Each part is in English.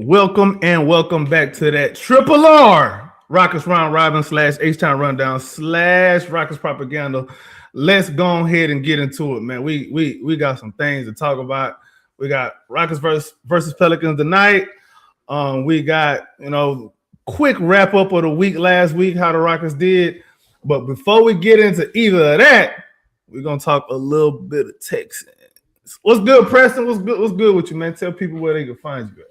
Welcome back to that Triple R Rockets Round Robin slash H-Town Rundown slash Rockets Propaganda. Let's go ahead and get into it, man. We got some things to talk about. We got Rockets versus Pelicans tonight. We got quick wrap up of the week last week, how the Rockets did. But before we get into either of that, we're gonna talk a little bit of Texans. What's good, Preston? What's good with you, man? Tell people where they can find you at.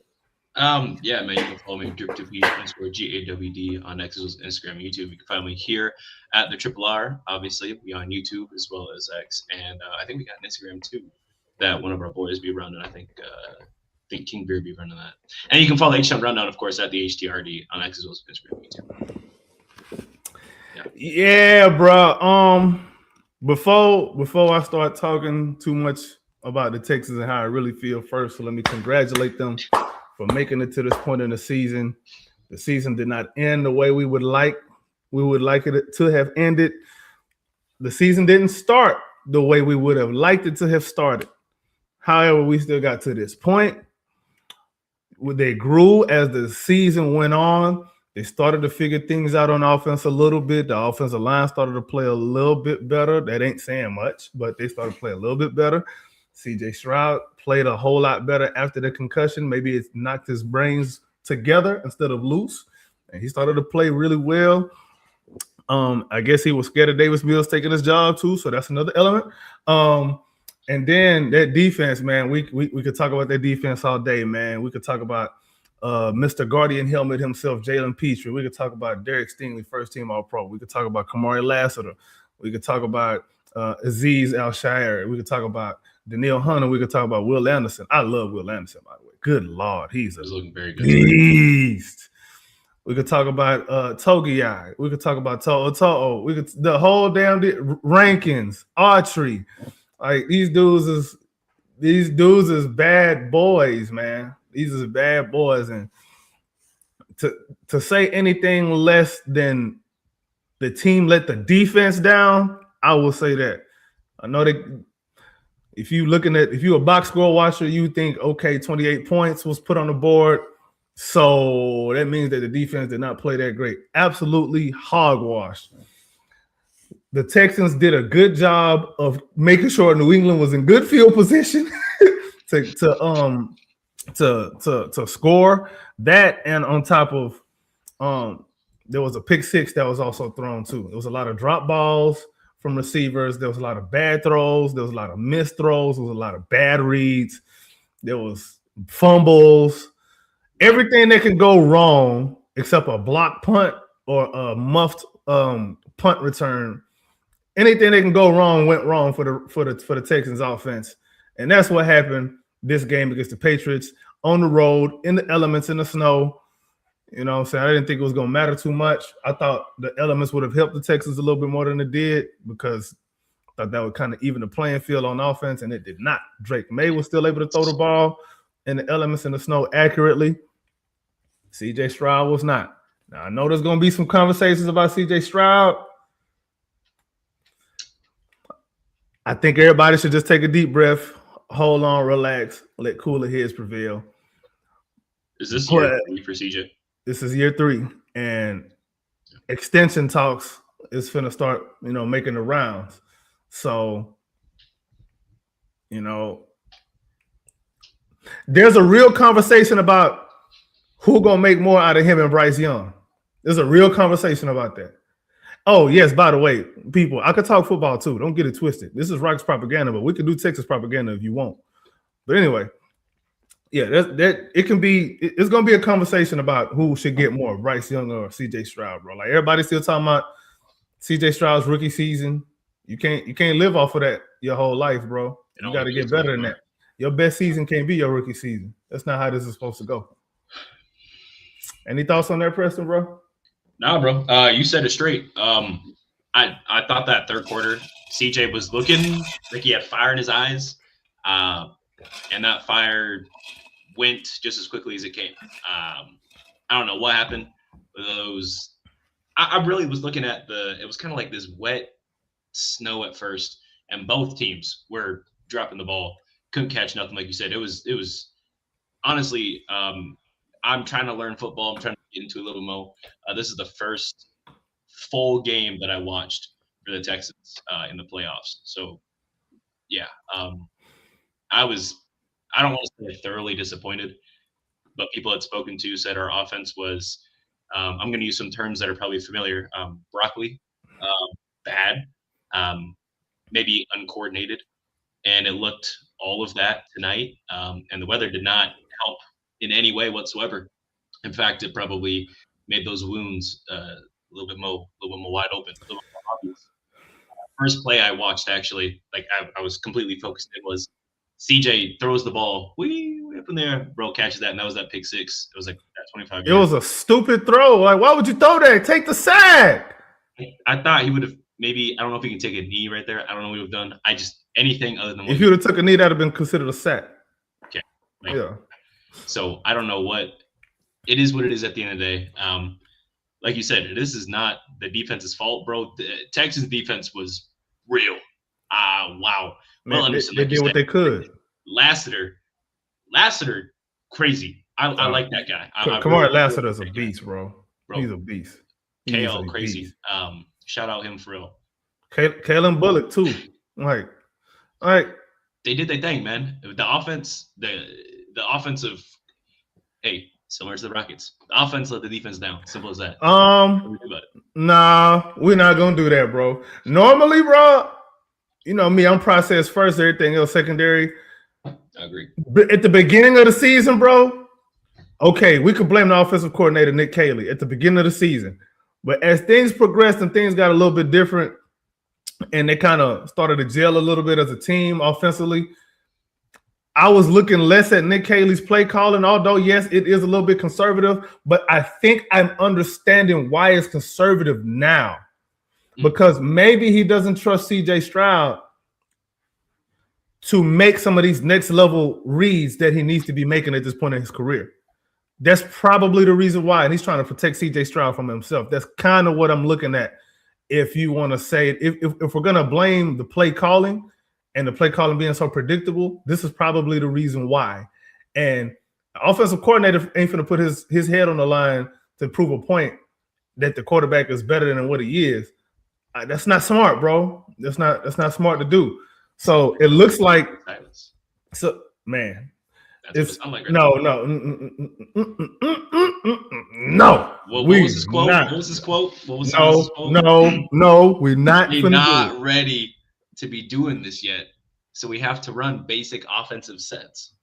Yeah, man, you can follow me _GAWD on X's, Instagram, YouTube. You can find me here at the Triple R. Obviously, we on YouTube as well as X, and I think we got an Instagram too that one of our boys be running. I think King Beard be running that, and you can follow H Rundown, of course, at the HTRD on X as well as Instagram, YouTube. Yeah, bro. Before I start talking too much about the Texans and how I really feel first, so let me congratulate them for making it to this point in the season. The season did not end the way we would like it to have ended. The season didn't start the way we would have liked it to have started. However, we still got to this point. They grew as the season went on. They started to figure things out on offense a little bit. The offensive line started to play a little bit better. That ain't saying much, but they started to play a little bit better. CJ Stroud played a whole lot better after the concussion. Maybe it knocked his brains together instead of loose. And he started to play really well. I guess he was scared of Davis Mills taking his job too, so that's another element. And then that defense, man, we could talk about that defense all day, man. We could talk about Mr. Guardian Helmet himself, Jalen Petrie. We could talk about Derek Stingley, first team All-Pro. We could talk about Kamari Lassiter. We could talk about Aziz Al-Shire. We could talk about Daniil Hunter. We could talk about Will Anderson. I love Will Anderson, by the way. Good Lord. He's looking very good. Beast. We could talk about Togiai. We could talk about To'o. We could the whole damn Rankins, Autry. Like these dudes is bad boys, man. These is bad boys, and to say anything less than the team let the defense down, I will say that. I know that if you're a box score watcher, you think, okay, 28 points was put on the board, so that means that the defense did not play that great. Absolutely hogwash. The Texans did a good job of making sure New England was in good field position to score that, and on top of there was a pick six that was also thrown too. There was a lot of drop balls from receivers. There was a lot of bad throws. There was a lot of missed throws. There was a lot of bad reads. There was fumbles. Everything that can go wrong except a block punt or a muffed punt return. Anything that can go wrong went wrong for the Texans offense. And that's what happened this game against the Patriots on the road, in the elements, in the snow. You know what I'm saying? I didn't think it was going to matter too much. I thought the elements would have helped the Texans a little bit more than it did, because I thought that would kind of even the playing field on offense, and it did not. Drake May was still able to throw the ball in the elements in the snow accurately. CJ Stroud was not. Now, I know there's going to be some conversations about CJ Stroud. I think everybody should just take a deep breath, hold on, relax, let cooler heads prevail. Is this year 3 for CJ? This is year 3, and extension talks is finna start, making the rounds. So, there's a real conversation about who gonna make more out of him and Bryce Young. There's a real conversation about that. Oh, yes, by the way, people, I could talk football too. Don't get it twisted. This is Rockets propaganda, but we can do Texas propaganda if you want. But anyway, yeah, it's gonna be a conversation about who should get more, Bryce Young or CJ Stroud, bro. Like, everybody's still talking about CJ Stroud's rookie season. You can't live off of that your whole life, bro. You got to get better than that. Your best season can't be your rookie season. That's not how this is supposed to go. Any thoughts on that, Preston, bro? Nah, bro. You said it straight. I thought that third quarter, CJ was looking like he had fire in his eyes, and that fire went just as quickly as it came. I don't know what happened with those. I really was looking at it was kind of like this wet snow at first, and both teams were dropping the ball, couldn't catch nothing. Like you said, it was honestly, I I'm trying to learn football. I'm trying to get into a little more. This is the first full game that I watched for the Texans in the playoffs. So, yeah, I don't want to say thoroughly disappointed, but people had spoken to said our offense was, I'm going to use some terms that are probably familiar, broccoli, bad, maybe uncoordinated. And it looked all of that tonight. And the weather did not help in any way whatsoever. In fact, it probably made those wounds a little bit more wide open, a little more obvious. First play I watched, actually, like I was completely focused. It was CJ throws the ball way up in there, bro catches that, and that was that pick six. It was like that 25 It was a stupid throw. Like, why would you throw that? Take the sack. I thought he would have maybe. I don't know if he can take a knee right there. I don't know what he would have done. I just anything other than if he would have took a knee, that'd have been considered a sack. Okay. Yeah. So I don't know what it is. What it is at the end of the day. Like you said, this is not the defense's fault, bro. The Texas defense was real. Wow. Man, well, they did what they could. Lassiter, crazy. I like that guy. Kamari Lassiter's a beast, bro. He's a beast. KO, crazy. Beast. Shout out him for real. Kalen Bullock too. Like they did their thing, man. The offense, the offensive. Hey, similar to the Rockets. The offense let the defense down. Simple as that. Nah, we're not gonna do that, bro. Normally, bro, you know me, I'm process first, everything else secondary. I agree. But at the beginning of the season, bro, okay, we could blame the offensive coordinator, Nick Caley, at the beginning of the season. But as things progressed and things got a little bit different, and they kind of started to gel a little bit as a team offensively, I was looking less at Nick Caley's play calling, although, yes, it is a little bit conservative, but I think I'm understanding why it's conservative now. Because maybe he doesn't trust C.J. Stroud to make some of these next level reads that he needs to be making at this point in his career. That's probably the reason why. And he's trying to protect C.J. Stroud from himself. That's kind of what I'm looking at. If you want to say it, if we're going to blame the play calling and the play calling being so predictable, this is probably the reason why. And the offensive coordinator ain't going to put his head on the line to prove a point that the quarterback is better than what he is. That's not smart, bro. That's not smart to do. So it looks like man. It's like no. What was his quote? What was his quote? No, we're not. We're not ready to be doing this yet. So we have to run basic offensive sets.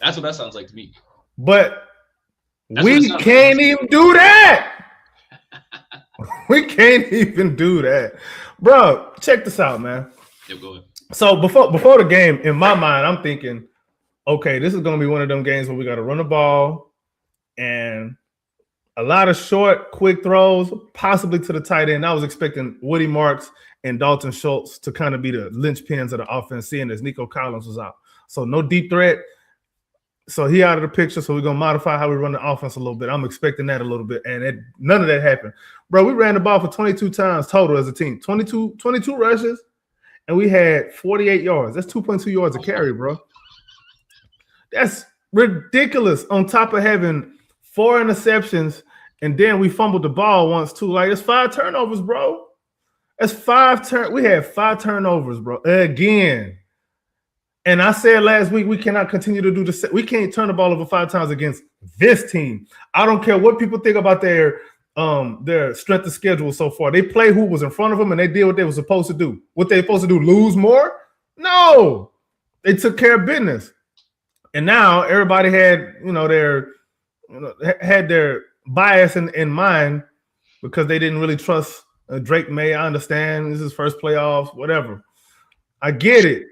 That's what that sounds like to me. But we can't even do that. We can't even do that. Bro, check this out, man. Yeah, go ahead. So before the game, in my mind, I'm thinking, okay, this is going to be one of them games where we got to run the ball and a lot of short, quick throws, possibly to the tight end. I was expecting Woody Marks and Dalton Schultz to kind of be the linchpins of the offense, seeing as Nico Collins was out. So no deep threat. So he out of the picture, so we're going to modify how we run the offense a little bit. I'm expecting that a little bit, and none of that happened. Bro, we ran the ball for 22 times total as a team. 22 rushes, and we had 48 yards. That's 2.2 yards a carry, bro. That's ridiculous on top of having 4 interceptions, and then we fumbled the ball once too. Like, it's 5 turnovers, bro. That's 5 we had 5 turnovers, bro, again. And I said last week, we cannot continue to do this. We can't turn the ball over 5 times against this team. I don't care what people think about their strength of schedule so far. They play who was in front of them, and they did what they were supposed to do. What they supposed to do, lose more? No. They took care of business. And now everybody had, had their bias in mind because they didn't really trust Drake May. I understand. This is his first playoffs, whatever. I get it.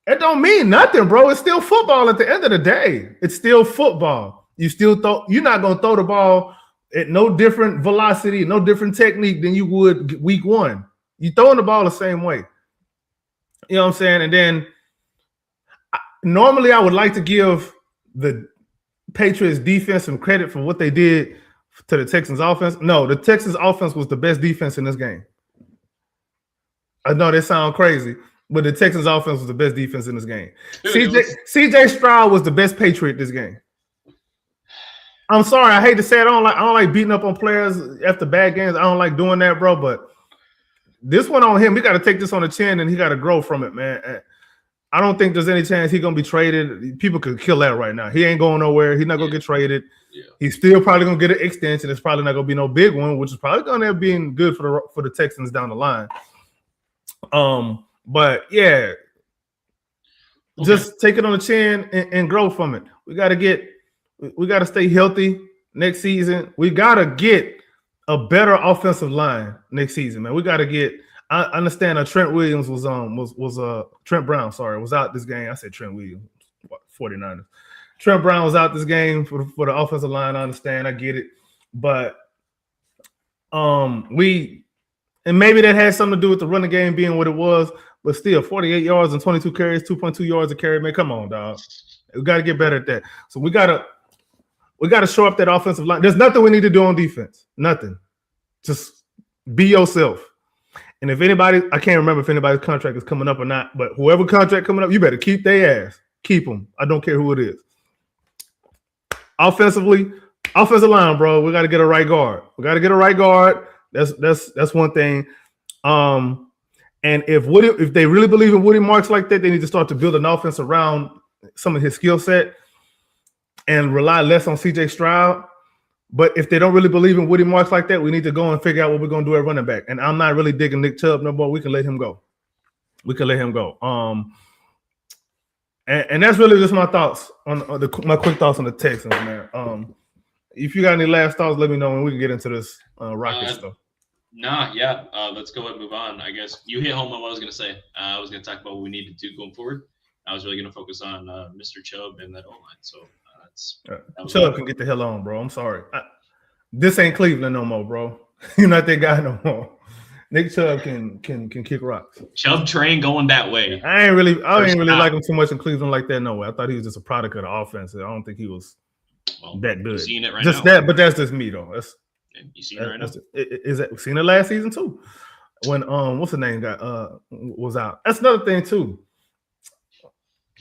It don't mean nothing, bro. It's still football at the end of the day. It's still football. You're not going to throw the ball at no different velocity, no different technique than you would week 1. You're throwing the ball the same way. You know what I'm saying? And then normally I would like to give the Patriots defense some credit for what they did to the Texans offense. No, the Texans offense was the best defense in this game. I know that sounds crazy, but the Texans offense was the best defense in this game. CJ Stroud was the best Patriot this game. I'm sorry, I hate to say it. I don't like beating up on players after bad games. I don't like doing that, bro. But this one on him, he got to take this on the chin and he got to grow from it, man. I don't think there's any chance he's gonna be traded. People could kill that right now. He ain't going nowhere. He's not gonna get traded. Yeah. He's still probably gonna get an extension. It's probably not gonna be no big one, which is probably gonna end up being good for the Texans down the line. But yeah, just take it on the chin and grow from it. We gotta stay healthy next season. We gotta get a better offensive line next season, man. We gotta get. I understand Trent Williams was Trent Brown, sorry, was out this game. I said Trent Williams, 49ers. Trent Brown was out this game for the offensive line. I understand, I get it. But and maybe that had something to do with the running game being what it was, but still 48 yards and 22 carries, 2.2 yards a carry. Man, come on, dog. We got to get better at that. So we gotta show up that offensive line. There's nothing we need to do on defense. Nothing. Just be yourself. And if anybody, I can't remember if anybody's contract is coming up or not, but whoever contract coming up, you better keep their ass. Keep them. I don't care who it is. Offensive line, bro. We got to get a right guard. That's one thing. And if they really believe in Woody Marks like that, they need to start to build an offense around some of his skill set and rely less on CJ Stroud. But if they don't really believe in Woody Marks like that, we need to go and figure out what we're going to do at running back. And I'm not really digging Nick Chubb no more. We can let him go. And that's really just my thoughts on my quick thoughts on the Texans, man. If you got any last thoughts, let me know and we can get into this Rocket stuff. Let's go ahead and move on. I guess you hit home on what I was going to say. I was going to talk about what we need to do going forward. I was really going to focus on Mr. Chubb and that O-line. So Chubb can get the hell on, bro. I'm sorry. This ain't Cleveland no more, bro. You're not that guy no more. Nick Chubb can kick rocks. Chubb train going that way. I ain't really like him too much in Cleveland like that. No way. I thought he was just a product of the offense. I don't think he was that good. You're seeing it right just now. But that's just me though. You seen it right now. Is that seen it last season too? When what's the name was out. That's another thing too.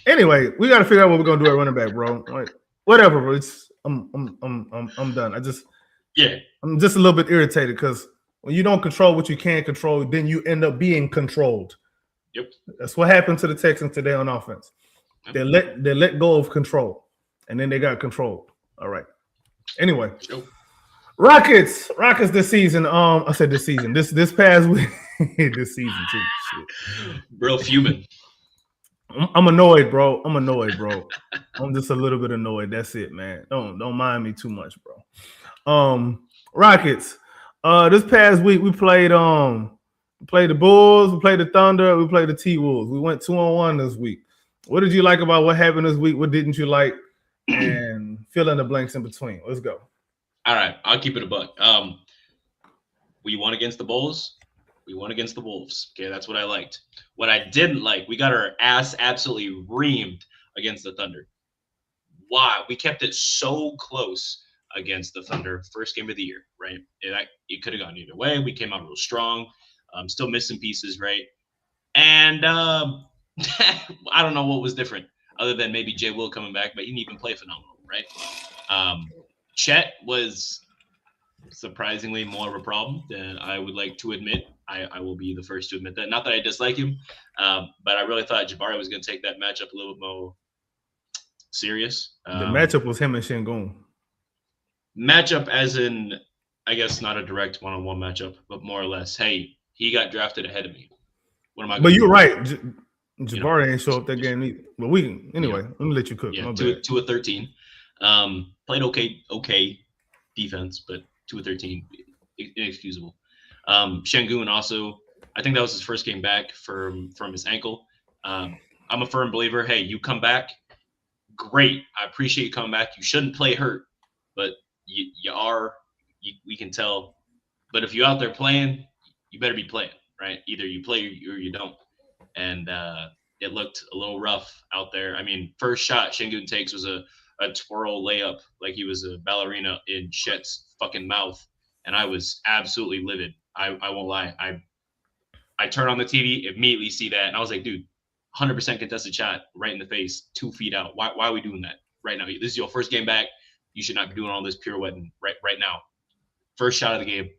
Anyway, we got to figure out what we're gonna do at running back, bro. Like, whatever, bro. I'm done. I'm just a little bit irritated because when you don't control what you can't control, then you end up being controlled. Yep. That's what happened to the Texans today on offense. They let go of control, and then they got controlled. All right. Anyway, Rockets this season. I said this season. This past week, this season too. Shit. Bro, fuming. I'm annoyed, bro. I'm just a little bit annoyed. That's it, man. Don't mind me too much, bro. Rockets. This past week we played the Bulls, we played the Thunder, we played the T-Wolves. We went 2-1 this week. What did you like about what happened this week? What didn't you like? And fill in the blanks in between. Let's go. All right, I'll keep it a buck. We won against the Bulls. We won against the Wolves. Okay, that's what I liked. What I didn't like, we got our ass absolutely reamed against the Thunder. Why? We kept it so close against the Thunder, first game of the year, right? It could have gone either way. We came out real strong, still missing pieces, right? And I don't know what was different other than maybe Jay Will coming back, but he didn't even play phenomenal, right? Chet was surprisingly more of a problem than I would like to admit. I will be the first to admit that. Not that I dislike him, but I really thought Jabari was going to take that matchup a little bit more serious. The matchup was him and Şengün. Matchup as in, I guess, not a direct one-on-one matchup, but more or less, hey, he got drafted ahead of me. What am I? But you're right. Jabari ain't show up that game either. But we can anyway. Let me let you cook. Yeah, 2-13. Played okay defense, but 2-13, inexcusable. Şengün also, I think that was his first game back from his ankle. I'm a firm believer. Hey, you come back, great. I appreciate you coming back. You shouldn't play hurt, but we can tell. But if you're out there playing, you better be playing, right? Either you play or you don't. And it looked a little rough out there. I mean, first shot Şengün takes was a twirl layup like he was a ballerina in Chet's fucking mouth. And I was absolutely livid. I won't lie. I turn on the TV, immediately see that. And I was like, dude, 100% contested shot right in the face, 2 feet out. Why are we doing that right now? This is your first game back. You should not be doing all this pirouetting right now. First shot of the game.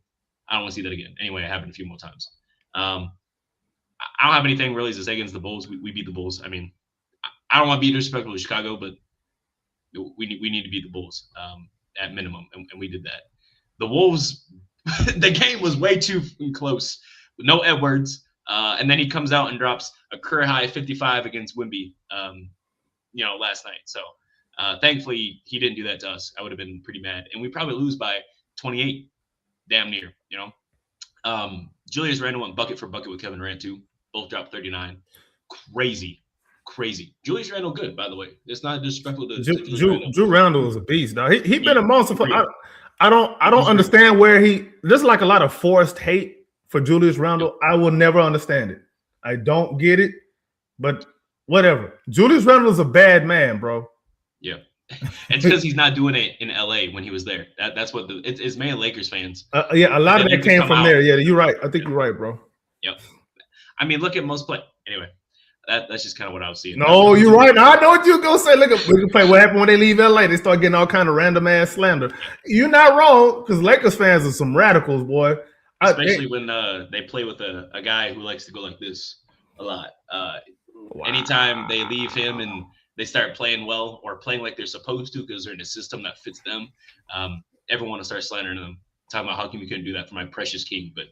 I don't want to see that again. Anyway, it happened a few more times. I don't have anything really to say against the Bulls. We beat the Bulls. I mean, I don't want to be disrespectful to Chicago, but we need to beat the Bulls at minimum, and we did that. The Wolves, the game was way too close. No Edwards, and then he comes out and drops a career high 55 against Wemby, last night. So thankfully he didn't do that to us. I would have been pretty mad, and we probably lose by 28, damn near. Julius Randle went bucket for bucket with Kevin Durant too. Both dropped 39. Crazy. Julius Randle good, by the way. It's not disrespectful to Drew Randle is a beast, dog. He been a monster for. I don't understand where there's like a lot of forced hate for Julius Randle. I will never understand it. I don't get it, but whatever. Julius Randle is a bad man, bro. Yeah. It's because he's not doing it in LA when he was there. That's what it's mainly Lakers fans. Yeah, a lot of that came from there. Yeah, you're right. I think you're right, bro. Yep. I mean, look at most play. Anyway, that's just kind of what I was seeing. No, you're right. I know what you're gonna say. Look at play. What happened when they leave LA? They start getting all kind of random ass slander. You're not wrong, because Lakers fans are some radicals, boy. Especially when they play with a guy who likes to go like this a lot. Anytime they leave him and they start playing well or playing like they're supposed to because they're in a system that fits them, everyone will start slandering them, talking about how come you couldn't do that for my precious king. But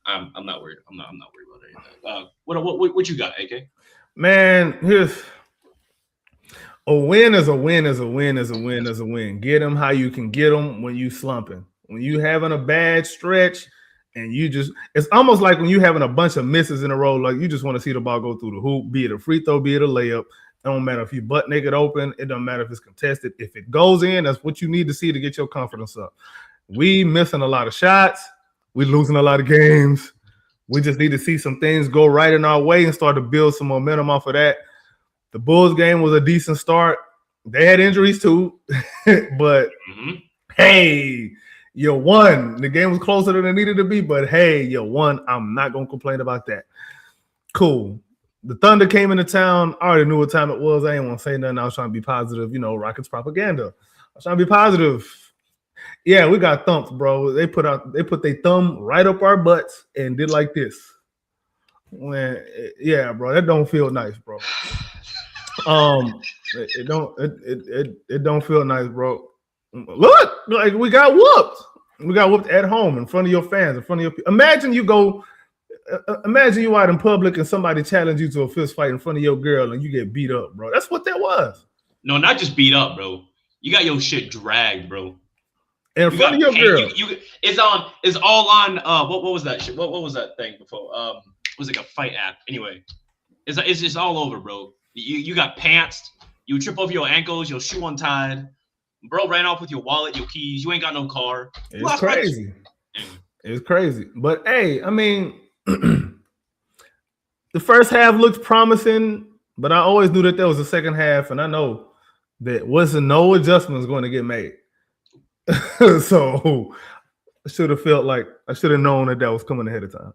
I'm not worried. I'm not worried about any of that. What you got, AK? Man, here's a win is a win is a win is a win is a win. Get them how you can get them when you slumping. When you having a bad stretch and it's almost like when you having a bunch of misses in a row, like you just want to see the ball go through the hoop, be it a free throw, be it a layup. It don't matter if you butt naked open. It don't matter if it's contested. If it goes in, that's what you need to see to get your confidence up. We missing a lot of shots. We losing a lot of games. We just need to see some things go right in our way and start to build some momentum off of that. The Bulls game was a decent start. They had injuries too, but hey, you won. The game was closer than it needed to be, but hey, you won. I'm not going to complain about that. Cool. The Thunder came into town. I already knew what time it was. I didn't want to say nothing. I was trying to be positive, Rockets propaganda. I was trying to be positive. Yeah, we got thumped, bro. They put their thumb right up our butts and did like this. Yeah, bro, that don't feel nice, bro. It don't feel nice, bro. Look, like we got whooped. We got whooped at home in front of your fans, in front of your people. Imagine you out in public and somebody challenge you to a fist fight in front of your girl and you get beat up, bro. That's what that was. No, not just beat up, bro. You got your shit dragged, bro. In front of your girl. It's all on what was that shit? What was that thing before? It was like a fight app. Anyway, it's just all over, bro. You got pantsed. You trip over your ankles. Your shoe untied. Bro ran off with your wallet, your keys. You ain't got no car. It's crazy. It's crazy. But hey, I mean, the first half looked promising, but I always knew that there was a second half, and I know that wasn't no adjustments going to get made. So I should have felt like I should have known that was coming ahead of time.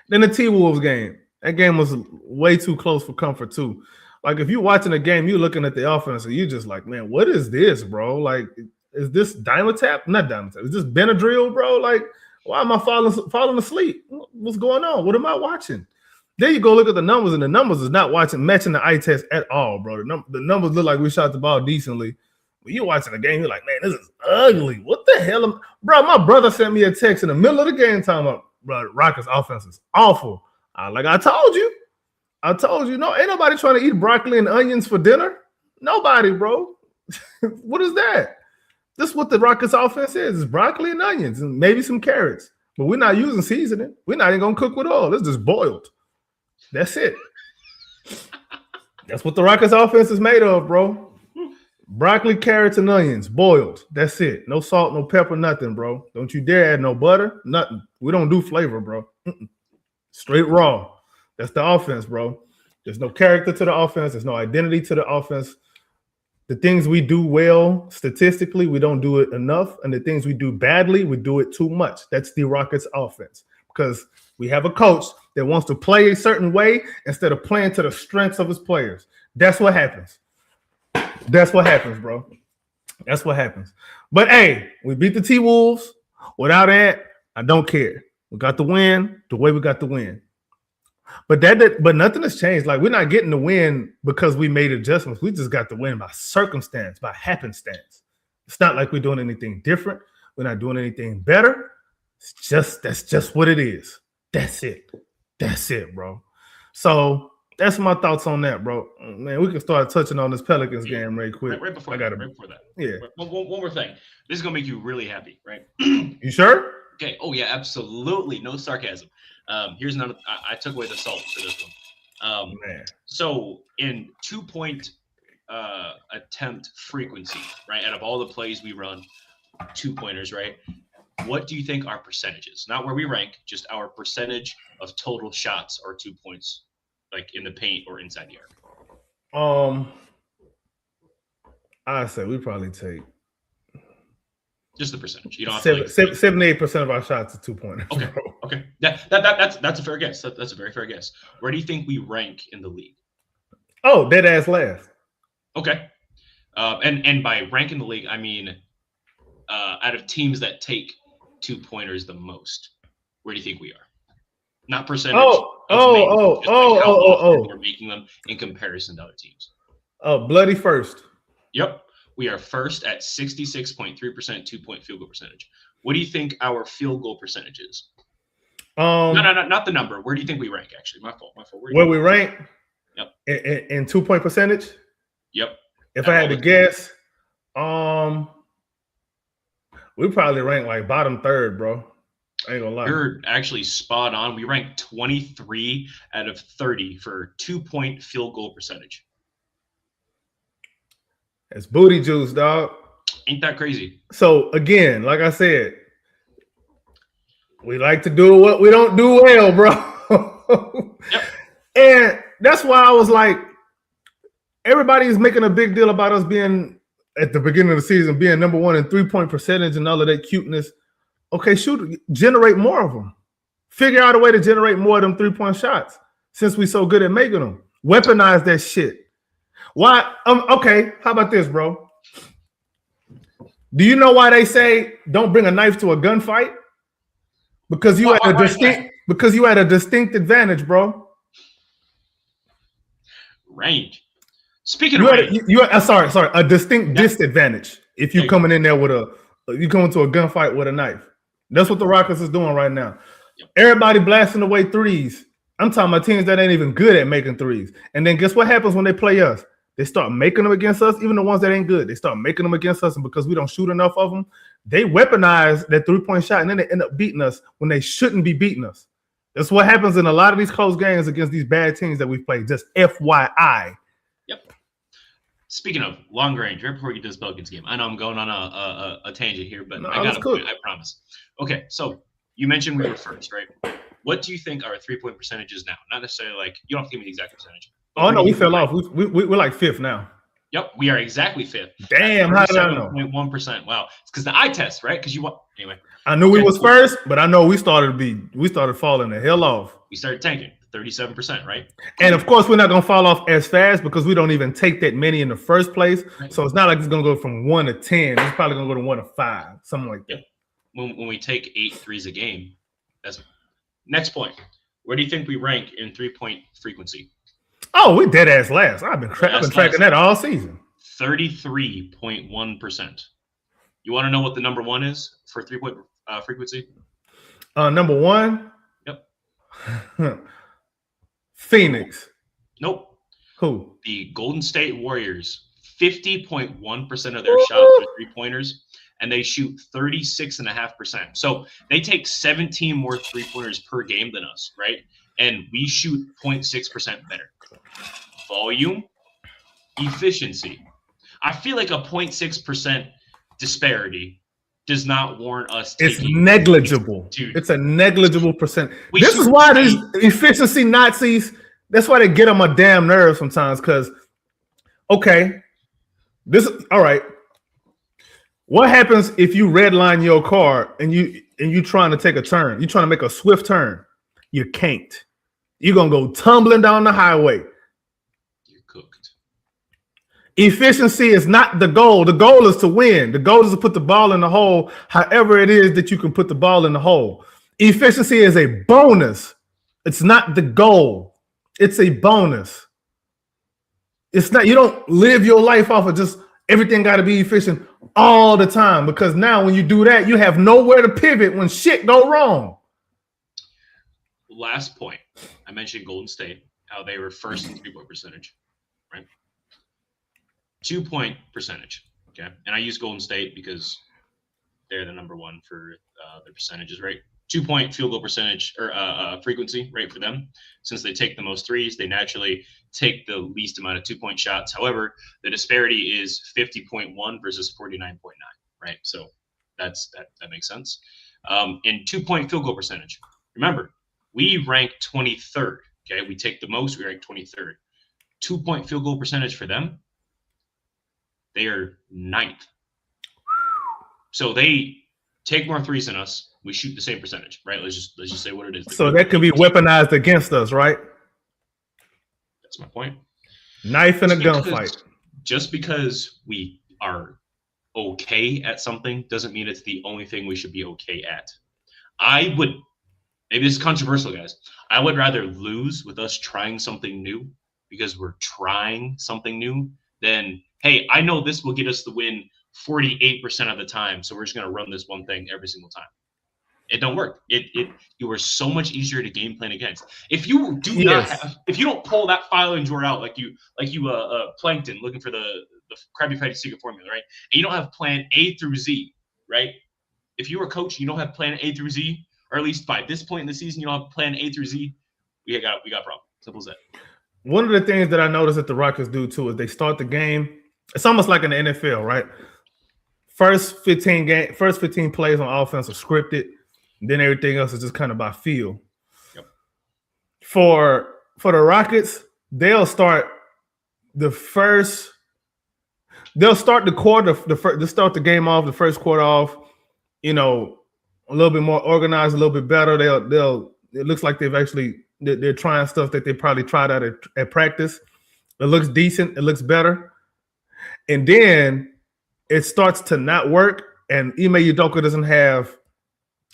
Then the T-Wolves game. That game was way too close for comfort too. Like if you're watching a game, you're looking at the offense and you're just like, man, what is this, bro? Like, is this Dimetapp? Not Dimetapp. Is this Benadryl, bro? Like, why am I falling asleep? What's going on? What am I watching? There you go look at the numbers, and the numbers is not matching the eye test at all, bro. The numbers look like we shot the ball decently. But you're watching the game, you're like, man, this is ugly. What the hell? Bro, my brother sent me a text in the middle of the game talking about, bro, Rockets offense is awful. I told you. No, ain't nobody trying to eat broccoli and onions for dinner. Nobody, bro. What is that? This is what the Rockets offense is. It's broccoli and onions and maybe some carrots. But we're not using seasoning. We're not even going to cook with oil. It's just boiled. That's it. That's what the Rockets offense is made of, bro. Broccoli, carrots, and onions, boiled. That's it. No salt, no pepper, nothing, bro. Don't you dare add no butter, nothing. We don't do flavor, bro. Straight raw. That's the offense, bro. There's no character to the offense. There's no identity to the offense. The things we do well, statistically, we don't do it enough. And the things we do badly, we do it too much. That's the Rockets offense. Because we have a coach that wants to play a certain way instead of playing to the strengths of his players. That's what happens. That's what happens, bro. That's what happens. But hey, we beat the T-Wolves. Without that, I don't care. We got the win the way we got the win. But but nothing has changed. Like, we're not getting the win because we made adjustments. We just got the win by circumstance, by happenstance. It's not like we're doing anything different. We're not doing anything better. That's just what it is. That's it. That's it, bro. So that's my thoughts on that, bro. Man, we can start touching on this Pelicans game right quick. Right before that. Yeah. One more thing. This is gonna make you really happy, right? You sure? Okay. Oh yeah, absolutely. No sarcasm. Here's another. I took away the salt for this one. Man. So in 2-point attempt frequency, right? Out of all the plays we run, 2-pointers, right? What do you think our percentage is? Not where we rank, just our percentage of total shots or 2 points, like in the paint or inside the arc. I say we probably take just the percentage. You don't have 78% of our shots are 2-pointers. Okay. Bro. Okay. That's a fair guess. That's a very fair guess. Where do you think we rank in the league? Oh, dead ass last. Okay. And by rank in the league, I mean out of teams that take 2-pointers the most, where do you think we are? Not percentage. We're making them in comparison to other teams. Oh, bloody first. Yep. We are first at 66.3% 2-point field goal percentage. What do you think our field goal percentage is? No, not the number. Where do you think we rank? Actually, my fault. Where we rank? Yep. In 2-point percentage? Yep. If I had to guess, we probably rank like bottom third, bro. I ain't gonna lie. You're actually spot on. We rank 23 out of 30 for 2-point field goal percentage. It's booty juice, dog. Ain't that crazy? So again, like I said, we like to do what we don't do well, bro. Yep. And that's why I was like, everybody's making a big deal about us being at the beginning of the season, being number one in 3-point percentage and all of that cuteness. Okay, generate more of them. Figure out a way to generate more of them 3-point shots since we're so good at making them. Weaponize that shit. Why? Okay, how about this, bro? Do you know why they say don't bring a knife to a gunfight? Because you had a distinct advantage, bro. Range. Speaking of range, a distinct disadvantage if you're coming in there with you come into a gunfight with a knife. That's what the Rockets is doing right now. Yep. Everybody blasting away threes. I'm talking about teams that ain't even good at making threes. And then guess what happens when they play us? They start making them against us, even the ones that ain't good. They start making them against us, and because we don't shoot enough of them, they weaponize that 3-point shot, and then they end up beating us when they shouldn't be beating us. That's what happens in a lot of these close games against these bad teams that we've played. Just FYI. Yep. Speaking of long range, right before we get to this Pelicans game, I know I'm going on a tangent here, but I got a point, I promise. Okay, so you mentioned we were first, right? What do you think our 3-point percentage is now? Not necessarily like, you don't have to give me the exact percentage. Oh, no, we fell off. We're like fifth now. Yep, we are exactly fifth. Damn, how did I know? 1%. Wow, it's because the eye test, right? Because anyway. I knew we was first, but I know we started falling the hell off. We started tanking, 37%, right? And of course, we're not gonna fall off as fast because we don't even take that many in the first place. Right. So it's not like it's gonna go from 1 to 10. It's probably gonna go to 1 to 5, something like that. When we take 8 threes a game, that's next point. Where do you think we rank in 3-point frequency? Oh, we dead ass last. I've been tracking that all season. 33.1%. You want to know what the number one is for 3-point frequency? Number one? Yep. Phoenix. Nope. Who? The Golden State Warriors. 50.1% of their shots are 3-pointers, and they shoot 36.5%. So they take 17 more 3-pointers per game than us, right? And we shoot 0.6% better. Volume, efficiency. I feel like a 0.6% disparity does not warrant us taking. It's negligible. Dude. It's a negligible percent. This is why these efficiency Nazis, that's why they get on my damn nerves sometimes. Because, okay, all right. What happens if you redline your car and you trying to take a turn? You're trying to make a swift turn. You can't. You're gonna go tumbling down the highway. You're cooked. Efficiency is not the goal. The goal is to win. The goal is to put the ball in the hole, however it is that you can put the ball in the hole. Efficiency is a bonus. It's not the goal. It's a bonus. It's not, you don't live your life off of just everything got to be efficient all the time, because now when you do that, you have nowhere to pivot when shit go wrong. Last point. I mentioned Golden State, how they were first in 3-point percentage, right? 2-point percentage, okay? And I use Golden State because they're the number one for their percentages, right? 2-point field goal percentage or frequency, right, for them. Since they take the most threes, they naturally take the least amount of 2-point shots. However, the disparity is 50.1 versus 49.9, right? So that makes sense. In 2-point field goal percentage, remember, we rank 23rd, okay? We take the most, we rank 23rd. 2-point field goal percentage for them, they are 9th. So they take more threes than us. We shoot the same percentage, right? Let's just say what it is. So that could be weaponized against us, right? That's my point. Knife in a gunfight. Just because we are okay at something doesn't mean it's the only thing we should be okay at. Maybe this is controversial, guys. I would rather lose with us trying something new because we're trying something new than, hey, I know this will get us the win 48% of the time, so we're just going to run this one thing every single time. It don't work. You are so much easier to game plan against. If you do if you don't pull that filing drawer out like you Plankton looking for the Krabby Patty secret formula, right? And you don't have plan A through Z, right? If you're a coach and you don't have plan A through Z, or at least by this point in the season you don't have plan A through Z, we got a problem. Simple as that. One of the things that I noticed that the Rockets do too is they start the game. It's almost like in the NFL, right? First 15 plays on offense are scripted. Then everything else is just kind of by feel. Yep. For the Rockets, they'll start the game off, the first quarter off, a little bit more organized, a little bit better. It looks like they're trying stuff that they probably tried out at practice. It looks decent, it looks better. And then it starts to not work, and Ime Udoka doesn't have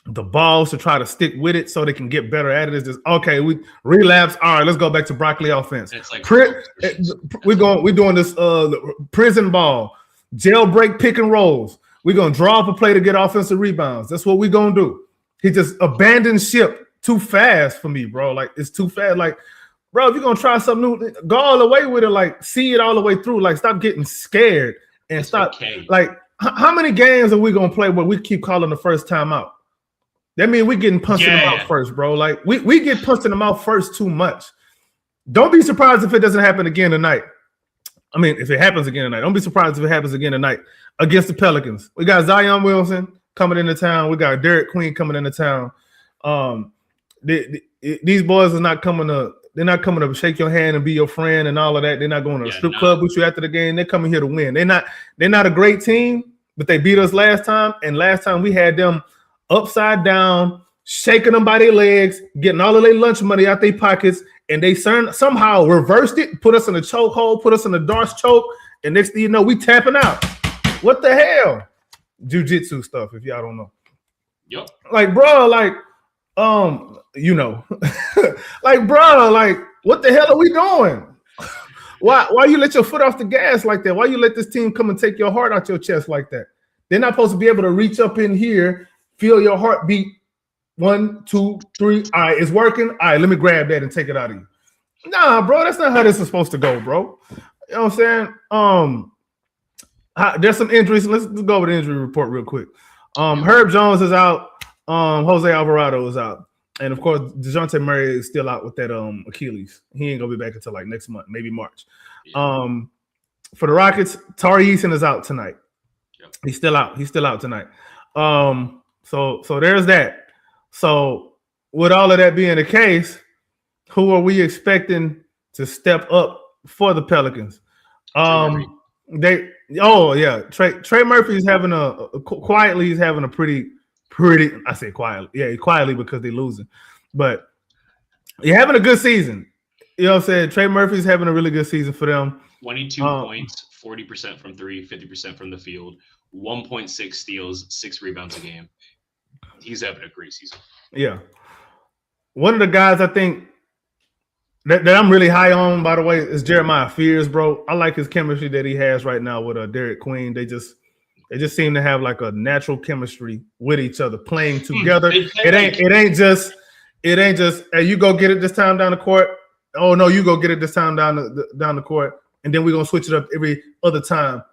the balls to try to stick with it so they can get better at it. It's just, okay, we relapse. All right, let's go back to broccoli offense. It's like we're doing this prison ball, jailbreak pick and rolls. We're going to draw up a play to get offensive rebounds. That's what we're going to do. He just abandoned ship too fast for me, bro. Like, it's too fast. Like, bro, if you're going to try something new, go all the way with it. Like, see it all the way through. Like, stop getting scared and it's stop. Okay. Like, how many games are we going to play where we keep calling the first time out? That means we're getting punched in the mouth first, bro. Like, we get punched in the mouth first too much. Don't be surprised if it doesn't happen again tonight. I mean, if it happens again tonight, don't be surprised if it happens again tonight against the Pelicans. We got Zion Wilson coming into town. We got Derek Queen coming into town. These boys are not coming to. They're not coming to shake your hand and be your friend and all of that. They're not going to a strip club with you after the game. They're coming here to win. They're not a great team, but they beat us last time. And last time we had them upside down, shaking them by their legs, getting all of their lunch money out their pockets, and they somehow reversed it, put us in a chokehold, put us in a Darce choke, and next thing you know, we tapping out. What the hell? Jiu-jitsu stuff, if y'all don't know. Yep. Like, bro, like, like, bro, like, what the hell are we doing? Why you let your foot off the gas like that? Why you let this team come and take your heart out your chest like that? They're not supposed to be able to reach up in here, feel your heartbeat. 1, 2, 3. All right, it's working. All right, let me grab that and take it out of you. Nah, bro, that's not how this is supposed to go, bro. You know what I'm saying? There's some injuries. Let's go over the injury report real quick. Herb Jones is out. Jose Alvarado is out. And, of course, DeJounte Murray is still out with that Achilles. He ain't going to be back until, like, next month, maybe March. Yeah. For the Rockets, Tari Eason is out tonight. Yep. He's still out tonight. So there's that. So with all of that being the case, who are we expecting to step up for the Pelicans? Trey Murphy is having he's having a pretty, I say quietly. Yeah, quietly because they're losing. But you're having a good season. You know what I'm saying? Trey Murphy's having a really good season for them. 22 points, 40% from three, 50% from the field, 1.6 steals, 6 rebounds a game. He's having a great season. Yeah. One of the guys I think that I'm really high on, by the way, is Jeremiah Fears, bro. I like his chemistry that he has right now with Derek Queen. They just seem to have like a natural chemistry with each other, playing together. It ain't just hey, you go get it this time down the court. Oh no, you go get it this time down the court, and then we're gonna switch it up every other time.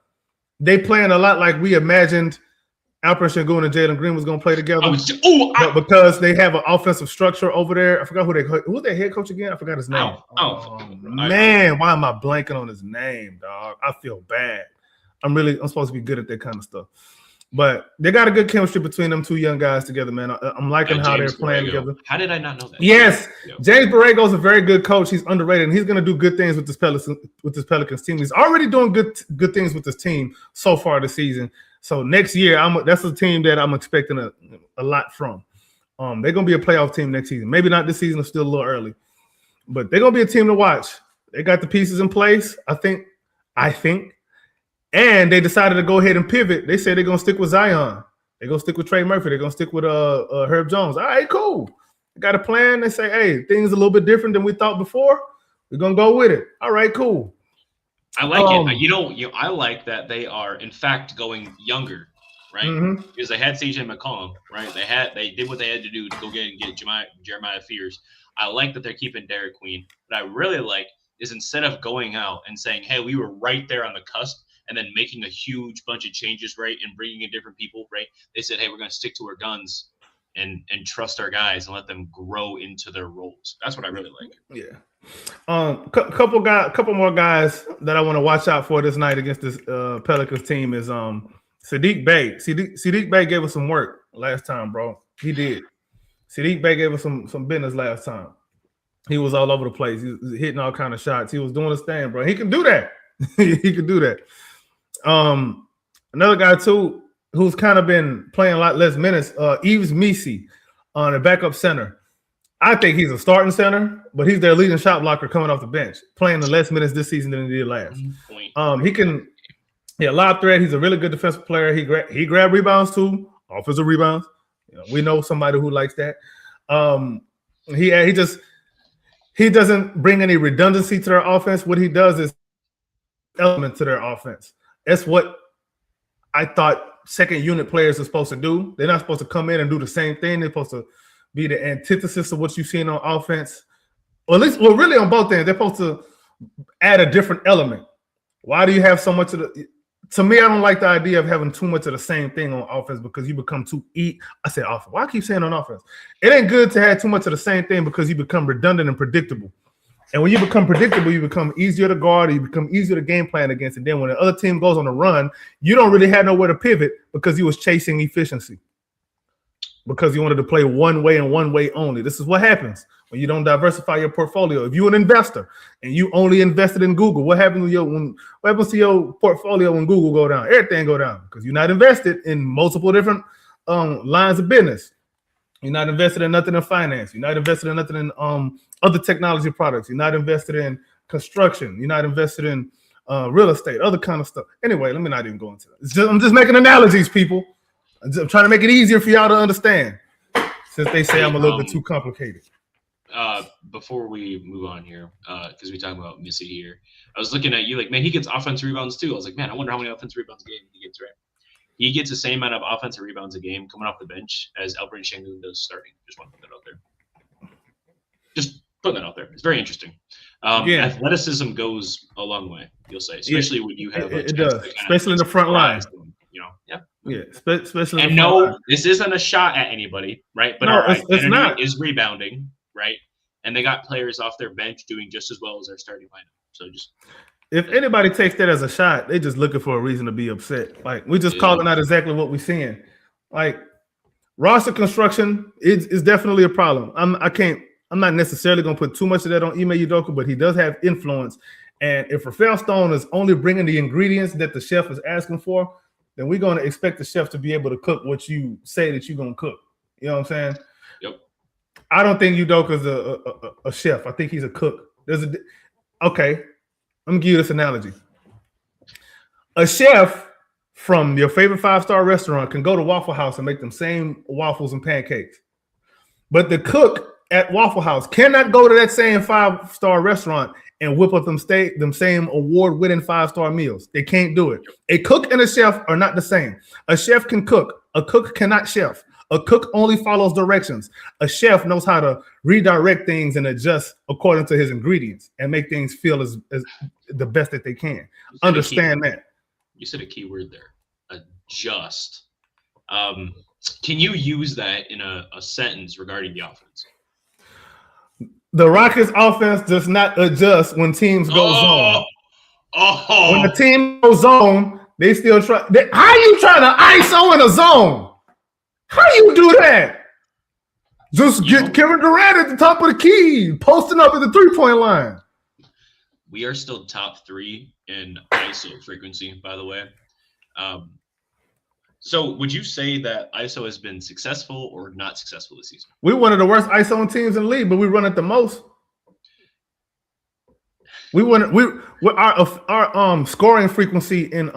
They playing a lot like we imagined Alperen Sengun and Jalen Green was going to play together. But because they have an offensive structure over there. I forgot who's their head coach again? I forgot his name. Man, why am I blanking on his name, dog? I feel bad. I'm supposed to be good at that kind of stuff. But they got a good chemistry between them two young guys together, man. I'm liking how they're playing together. How did I not know that? Yes. James Borrego is a very good coach. He's underrated, and he's going to do good things with this Pelicans team. He's already doing good things with this team so far this season. So next year, that's a team that I'm expecting a lot from. They're going to be a playoff team next season. Maybe not this season. It's still a little early. But they're going to be a team to watch. They got the pieces in place, I think. And they decided to go ahead and pivot. They said they're going to stick with Zion. They're going to stick with Trey Murphy. They're going to stick with Herb Jones. All right, cool. They got a plan. They say, hey, things a little bit different than we thought before. We're going to go with it. All right, cool. I like it. I like that they are, in fact, going younger, right? Mm-hmm. Because they had CJ McCollum, right? They did what they had to do to go get Jeremiah Fears. I like that they're keeping Derek Queen. What I really like is instead of going out and saying, hey, we were right there on the cusp, and then making a huge bunch of changes, right, and bringing in different people, right? They said, hey, we're going to stick to our guns and trust our guys and let them grow into their roles. That's what I really like. Yeah. Couple more guys that I want to watch out for this night against this Pelicans team is Saddiq Bey. Saddiq Bey gave us some work last time, bro. He did. Saddiq Bey gave us some business last time. He was all over the place. He was hitting all kind of shots. He was doing his thing, bro. He can do that. He can do that. Another guy too who's kind of been playing a lot less minutes, Yves Missi on the backup center. I think he's a starting center, but he's their leading shot blocker coming off the bench, playing the less minutes this season than he did last. He can lob threat. He's a really good defensive player. He grab rebounds too, offensive rebounds. We know somebody who likes that. He doesn't bring any redundancy to their offense. What he does is element to their offense. That's what I thought second unit players are supposed to do. They're not supposed to come in and do the same thing. They're supposed to be the antithesis of what you've seen on offense. Or at least, really on both ends. They're supposed to add a different element. Why do you have so much of the – to me, I don't like the idea of having too much of the same thing on offense because you become I said offense. Why I keep saying on offense? It ain't good to have too much of the same thing because you become redundant and predictable. And when you become predictable, you become easier to guard, or you become easier to game plan against. And then when the other team goes on a run, you don't really have nowhere to pivot because you was chasing efficiency. Because you wanted to play one way and one way only. This is what happens when you don't diversify your portfolio. If you're an investor and you only invested in Google, what happens to your portfolio when Google go down? Everything go down because you're not invested in multiple different lines of business. You're not invested in nothing in finance. You're not invested in nothing in other technology products. You're not invested in construction. You're not invested in real estate, other kind of stuff. Anyway, let me not even go into that. I'm just making analogies, people. I'm trying to make it easier for y'all to understand since they say I'm a little bit too complicated. Before we move on here, because we talk about Missy here, I was looking at you like, man, he gets offensive rebounds too. I was like, man, I wonder how many offensive rebounds a game he gets, right? He gets the same amount of offensive rebounds a game coming off the bench as Alperen Sengun does starting. Just want to put that out there. Just putting that out there. It's very interesting. Athleticism goes a long way, you'll say, especially when you have it does, especially in the front line. Especially. And no, this isn't a shot at anybody, right? But our identity is rebounding, right? And they got players off their bench doing just as well as their starting lineup. So just. If anybody takes that as a shot, they're just looking for a reason to be upset. Like, we're just calling out exactly what we're seeing. Like, roster construction is definitely a problem. I'm not necessarily going to put too much of that on Ime Udoka, but he does have influence. And if Rafael Stone is only bringing the ingredients that the chef is asking for, then we're going to expect the chef to be able to cook what you say that you're going to cook. You know what I'm saying? Yep. I don't think Udoka's a chef. I think he's a cook. Okay. Let me give you this analogy. A chef from your favorite 5-star restaurant can go to Waffle House and make them same waffles and pancakes. But the cook at Waffle House cannot go to that same 5-star restaurant and whip up them same award-winning 5-star meals. They can't do it. A cook and a chef are not the same. A chef can cook. A cook cannot chef. A cook only follows directions. A chef knows how to redirect things and adjust according to his ingredients and make things feel as the best that they can. Understand that. You said a key word there. Adjust. Can you use that in a sentence regarding the offense? The Rockets offense does not adjust when teams go zone. When the team goes zone, they still try. How are you trying to ISO in a zone? How you do that? Just get Kevin Durant at the top of the key, posting up at the 3-point line. We are still top 3 in ISO frequency, by the way. So would you say that ISO has been successful or not successful this season? We're one of the worst ISO teams in the league, but we run it the most. Our scoring frequency in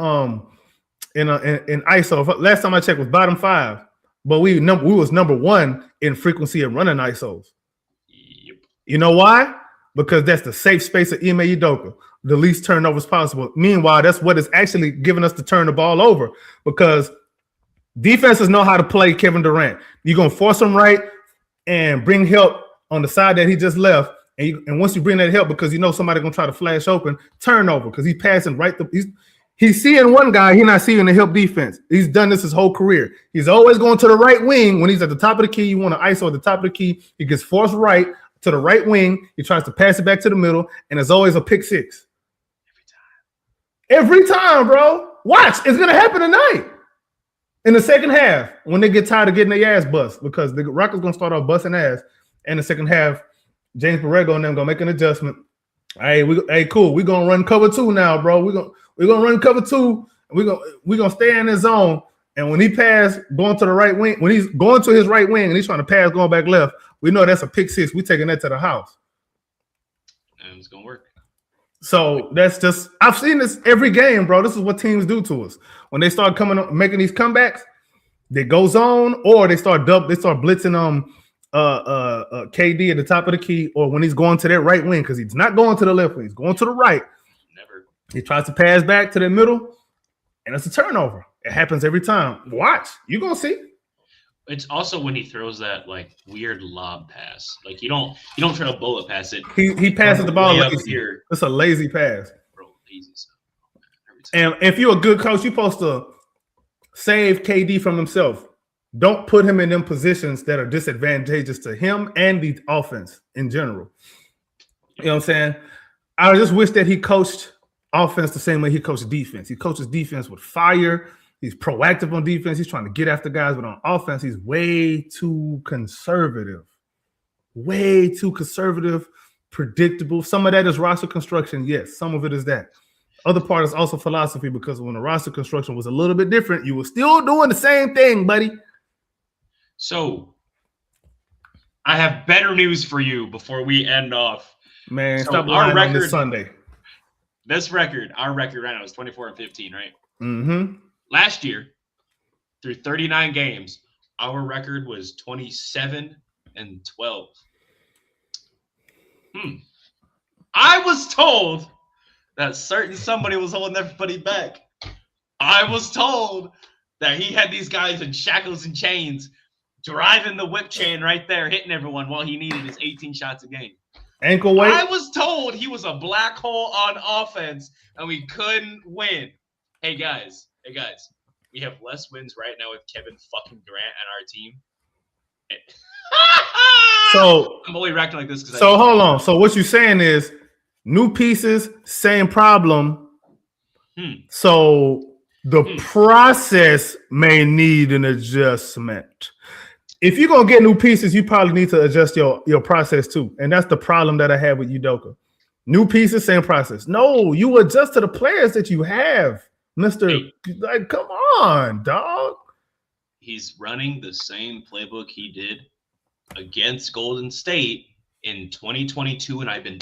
ISO last time I checked was bottom 5, but we was number 1 in frequency of running ISOs. Yep. You know why? Because that's the safe space of Ime Udoka, the least turnovers possible. Meanwhile, that's what is actually giving us to turn the ball over because defenses know how to play Kevin Durant. You're going to force him right and bring help on the side that he just left. And once you bring that help because you know somebody's going to try to flash open, turnover because he's passing right. He's seeing one guy, he's not seeing the help defense. He's done this his whole career. He's always going to the right wing. When he's at the top of the key, you want to ISO at the top of the key. He gets forced right to the right wing. He tries to pass it back to the middle, and it's always a pick 6. Every time, bro. Watch. It's going to happen tonight. In the second half, when they get tired of getting their ass bust, because the Rockets going to start off busting ass. In the second half, James Borrego and them going to make an adjustment. Hey, cool. We're going to run cover 2 now, bro. We're gonna run cover 2. We're gonna stay in his zone. And when he pass going to the right wing, when he's going to his right wing and he's trying to pass going back left, we know that's a pick 6. We're taking that to the house. And it's gonna work. So that's just I've seen this every game, bro. This is what teams do to us. When they start making these comebacks, they go zone or they start blitzing KD at the top of the key, or when he's going to that right wing, because he's not going to the left wing, he's going to the right. Never. He tries to pass back to the middle, and it's a turnover. It happens every time. Watch. You're going to see. It's also when he throws that like weird lob pass. Like you don't try to bullet pass it. He passes the ball lazy. Here. It's a lazy pass. Bro, lazy stuff. And if you're a good coach, you're supposed to save KD from himself. Don't put him in them positions that are disadvantageous to him and the offense in general. You know what I'm saying? I just wish that he coached offense the same way he coached defense. He coaches defense with fire. He's proactive on defense. He's trying to get after guys, but on offense, he's way too conservative. Way too conservative, predictable. Some of that is roster construction. Yes, some of it is that. Other part is also philosophy, because when the roster construction was a little bit different, you were still doing the same thing, buddy. So I have better news for you before we end off. Man, so stop lying on this Sunday. Our record right now is 24-15, right? Mm-hmm. Last year, through 39 games, our record was 27-12. I was told that somebody was holding everybody back. I was told that he had these guys in shackles and chains, driving the whip chain right there, hitting everyone while he needed his 18 shots a game. Ankle weight. I was told he was a black hole on offense and we couldn't win. Hey guys, we have less wins right now with Kevin fucking Durant on our team. So I'm only reacting like this because. So hold on. So what you're saying is new pieces, same problem. So the process may need an adjustment. If you're gonna get new pieces, you probably need to adjust your process too. And that's the problem that I have with Udoka. New pieces, same process. No, you adjust to the players that you have, Mr. Hey. Like, come on, dog. He's running the same playbook he did against Golden State in 2022, and I've been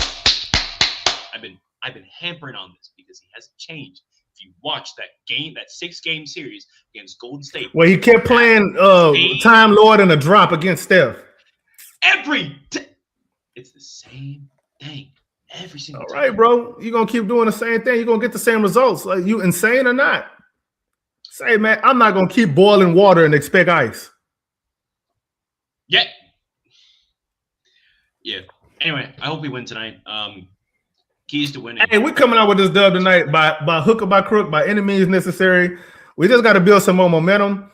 hampering on this because he hasn't changed. if you watch that game, that 6-game series against Golden State, where he kept playing Time Lord in a drop against Steph. It's the same thing every single time. All right, bro. You're going to keep doing the same thing. You're going to get the same results. Like, you insane or not? Say, man, I'm not going to keep boiling water and expect ice. Yeah. Yeah. Anyway, I hope we win tonight. Keys to winning. Hey, we're coming out with this dub tonight by hook or by crook, by any means necessary. We just got to build some more momentum.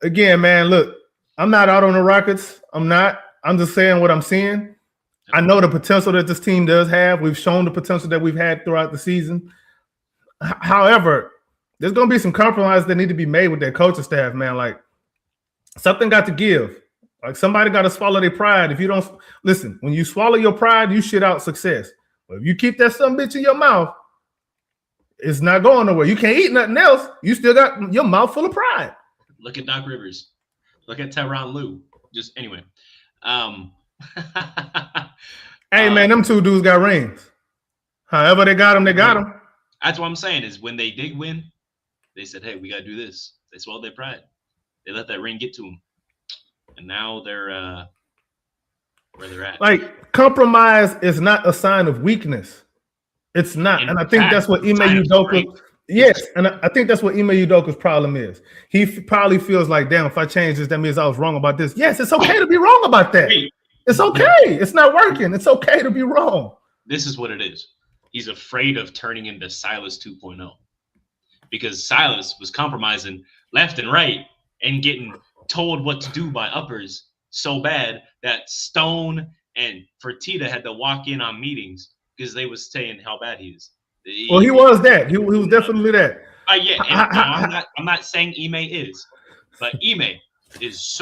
Again, man, look, I'm not out on the Rockets. I'm not. I'm just saying what I'm seeing. I know the potential that this team does have. We've shown the potential that we've had throughout the season. However, there's going to be some compromises that need to be made with their coaching staff, man. Like, something got to give. Like, somebody got to swallow their pride. If you don't listen, when you swallow your pride, you shit out success. But if you keep that son bitch in your mouth, it's not going nowhere. You can't eat nothing else. You still got your mouth full of pride. Look at Doc Rivers. Look at Tyronn Lue. Just anyway. Hey, man, them two dudes got rings. However they got them, they got them. That's what I'm saying is when they did win, they said, hey, we got to do this. They swallowed their pride. They let that ring get to them. And now they're where they're at. Like, compromise is not a sign of weakness. It's not. And I think that's what Ime Udoka – yes, and I think that's what Ime Udoka's problem is. He probably feels like, damn, if I change this, that means I was wrong about this. Yes, it's okay to be wrong about that. It's okay. It's not working. It's okay to be wrong. This is what it is. He's afraid of turning into Silas 2.0 because Silas was compromising left and right and getting told what to do by uppers so bad that Stone and Fertitta had to walk in on meetings because they was saying how bad he is. He was that. He was definitely that. Yeah, and I'm not saying Ime is, but Ime is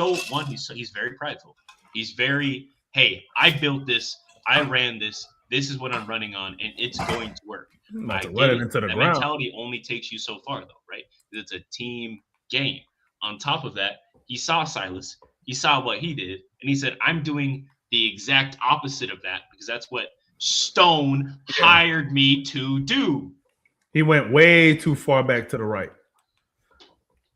he's very prideful. He's very, hey, I built this, I ran this, this is what I'm running on, and it's going to work. Not to run it into the ground. Mentality only takes you so far, though, right? It's a team game. On top of that, he saw Silas, he saw what he did, and he said, I'm doing the exact opposite of that because that's what Stone hired me to do. He went way too far back to the right.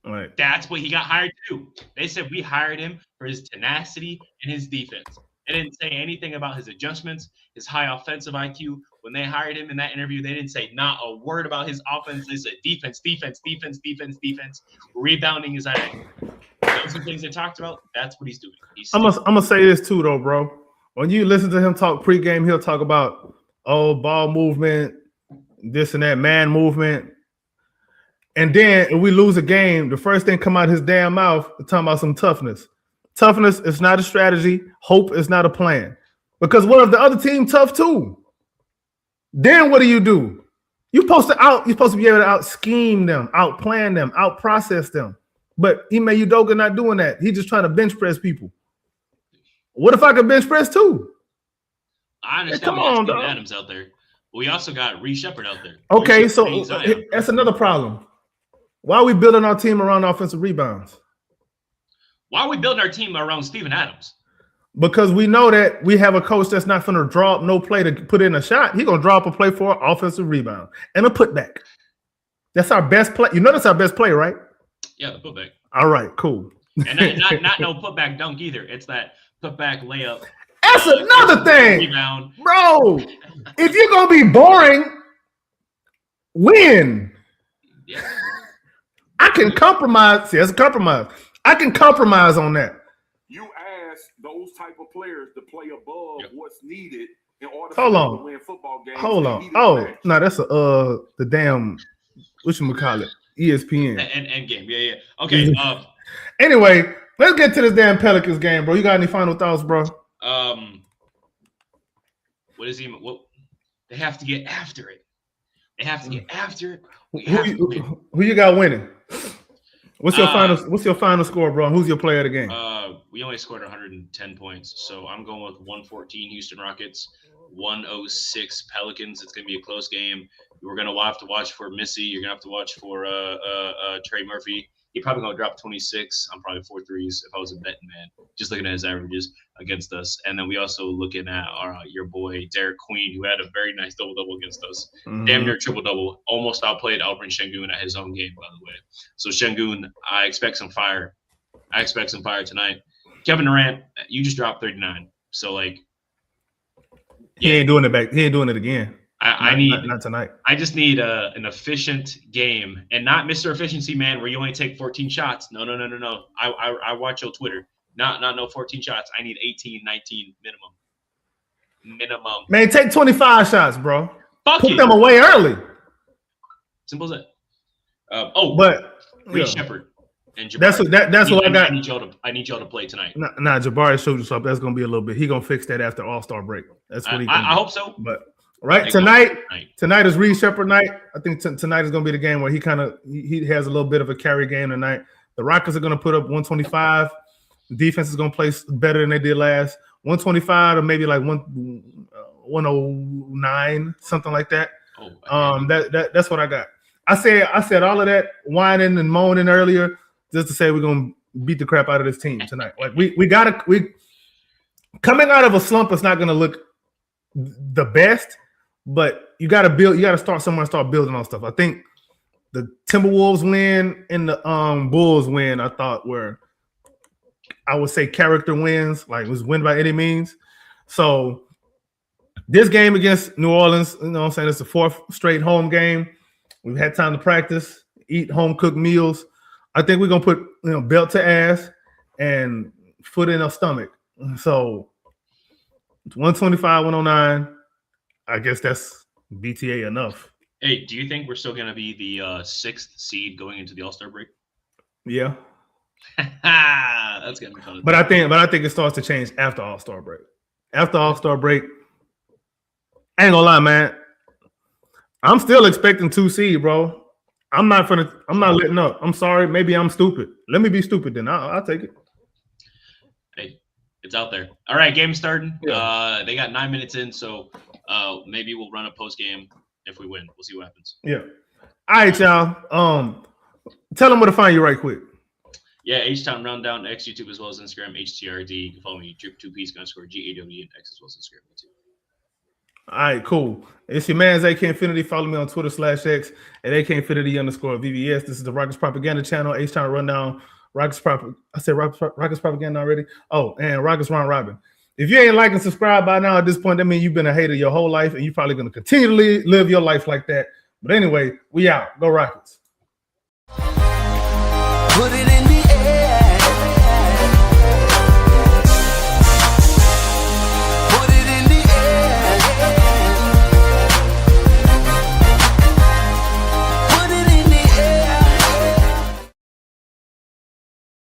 Right. That's what he got hired to do. They said we hired him for his tenacity and his defense. They didn't say anything about his adjustments, his high offensive IQ. When they hired him in that interview, they didn't say not a word about his offense. They said defense, defense, defense, defense, defense. Rebounding is that. Those are things they talked about. That's what he's doing. I'm gonna say this too, though, bro. When you listen to him talk pregame, he'll talk about ball movement, this and that, man movement. And then if we lose a game, the first thing come out of his damn mouth is talking about some toughness. Toughness is not a strategy. Hope is not a plan. Because what if the other team tough too? Then what do? You're supposed to be able to out scheme them, out plan them, out process them. But Ime Udoka not doing that. He's just trying to bench press people. What if I could bench press too? I understand we got Steven Adams out there. But we also got Reece Shepherd out there. Okay, so that's another problem. Why are we building our team around offensive rebounds? Why are we building our team around Steven Adams? Because we know that we have a coach that's not going to draw up no play to put in a shot. He's going to draw up a play for an offensive rebound and a putback. That's our best play. You know that's our best play, right? Yeah, the putback. All right, cool. And not no putback dunk either. It's that putback layup. That's another thing. Rebound. Bro, if you're going to be boring, win. Yeah. I can compromise. See, that's a compromise. I can compromise on that. You ask those type of players to play above what's needed in order Hold for on. them to win football games. Hold on. Oh, no, that's the damn whatchamacallit, ESPN. End game. Yeah. Okay. Anyway, let's get to this damn Pelicans game, bro. You got any final thoughts, bro? What is he? What they have to get after it. They have to get after it. Who you got winning? What's your final score, bro? Who's your player of the game? We only scored 110 points, so I'm going with 114 Houston Rockets, 106 Pelicans. It's gonna be a close game. We're gonna have to watch for Missy. You're gonna have to watch for Trey Murphy. He's probably going to drop 26. I'm probably 4 threes if I was a betting man, just looking at his averages against us. And then we also looking at your boy, Derek Queen, who had a very nice double-double against us. Mhm. Damn near triple-double. Almost outplayed Alperen Şengün at his own game, by the way. So Şengün, I expect some fire. Tonight. Kevin Durant, you just dropped 39. So, like, He ain't doing it back. He ain't doing it again. I not tonight. I just need an efficient game, and not Mr. Efficiency Man, where you only take 14 shots. No. I watch your Twitter. Not no 14 shots. I need 18, 19 minimum. Man, take 25 shots, bro. Fuck Put it. them away early. Simple as that. But Reed yeah. Shepard and Jabari. That's what I got. I need y'all to play tonight. Nah, Jabari showed us up. That's gonna be a little bit. He gonna fix that after All-Star break. That's what I hope so. But tonight is Reed Shepard night. I think tonight is gonna be the game where he has a little bit of a carry game tonight. The Rockets are gonna put up 125. The defense is gonna play better than they did last. 125 or maybe like 109, something like that. That's what I got. I said all of that whining and moaning earlier just to say we're gonna beat the crap out of this team tonight. Like we coming out of a slump is not gonna look the best, but you gotta start somewhere and start building on stuff. I think the Timberwolves win and the Bulls win, I thought were, I would say, character wins, like it was win by any means. So this game against New Orleans, you know what I'm saying, it's the 4th straight home game. We've had time to practice, eat home cooked meals. I think we're gonna put belt to ass and foot in our stomach. So 125, 109. I guess that's BTA enough. Hey, do you think we're still gonna be the 6th seed going into the All-Star break? Yeah. That's gonna be fun. But I think it starts to change after All-Star break. After All-Star break, I ain't gonna lie, man. I'm still expecting 2 seed, bro. I'm not letting up. I'm sorry. Maybe I'm stupid. Let me be stupid then. I'll take it. Hey, it's out there. All right, game starting. Yeah. They got 9 minutes in, so maybe we'll run a post game if we win. We'll see what happens. Yeah. All right, y'all. Tell them where to find you right quick. Yeah, H-Town Rundown, X, YouTube, as well as Instagram, HTRD. You can follow me, Drip2P's _GAW and X, as well as Instagram, too. All right, cool. It's your man's AK Infinity. Follow me on Twitter /X at AK Infinity _VVS. This is the Rockets Propaganda Channel, H-Town Rundown, I said Rockets Propaganda already. Oh, and Rockets Round Robin. If you ain't like and subscribe by now at this point, that means you've been a hater your whole life, and you're probably going to continue to live your life like that. But anyway, we out. Go Rockets. Put it in the